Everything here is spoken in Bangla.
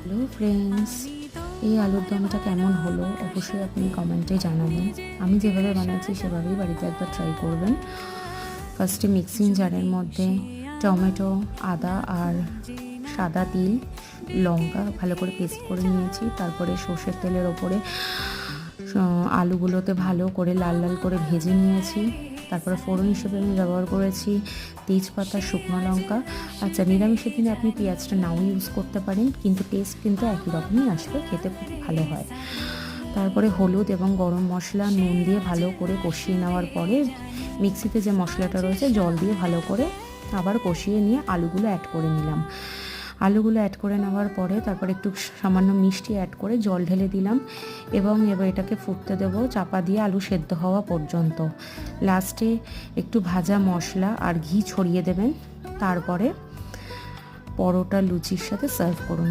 হ্যালো ফ্রেন্ডস, এই আলুর দমটা কেমন হলো অবশ্যই আপনি কমেন্টে জানাবেন। আমি যেভাবে বানাচ্ছি সেভাবেই বাড়িতে একবার ট্রাই করবেন। ফার্স্টে মিক্সিং জারের মধ্যে টমেটো, আদা আর সাদা তিল, লঙ্কা ভালো করে পেস্ট করে নিয়েছি। তারপরে সর্ষের তেলের ওপরে আলুগুলোতে ভালো করে লাল লাল করে ভেজে নিয়েছি। তারপরে ফোড়ন হিসেবে আমি ব্যবহার করেছি তেজপাতা, শুকনো লঙ্কা। আচ্ছা, নিরামিষের দিনে আপনি পেঁয়াজটা নাও ইউজ করতে পারেন, কিন্তু টেস্ট কিন্তু একই রকমই আসবে, খেতে খুব ভালো হয়। তারপরে হলুদ এবং গরম মশলা, নুন দিয়ে ভালো করে কষিয়ে নেওয়ার পরে মিক্সিতে যে মশলাটা রয়েছে জল দিয়ে ভালো করে আবার কষিয়ে নিয়ে আলুগুলো অ্যাড করে নিলাম। আলুগুলো অ্যাড করে নেওয়ার পরে তারপর একটু সামান্য মিষ্টি অ্যাড করে জল ঢেলে দিলাম এবং এবার এটাকে ফুটতে দেবো চাপা দিয়ে আলু সেদ্ধ হওয়া পর্যন্ত। লাস্টে একটু ভাজা মশলা আর ঘি ছড়িয়ে দেবেন। তারপরে পরোটা লুচির সাথে সার্ভ করুন।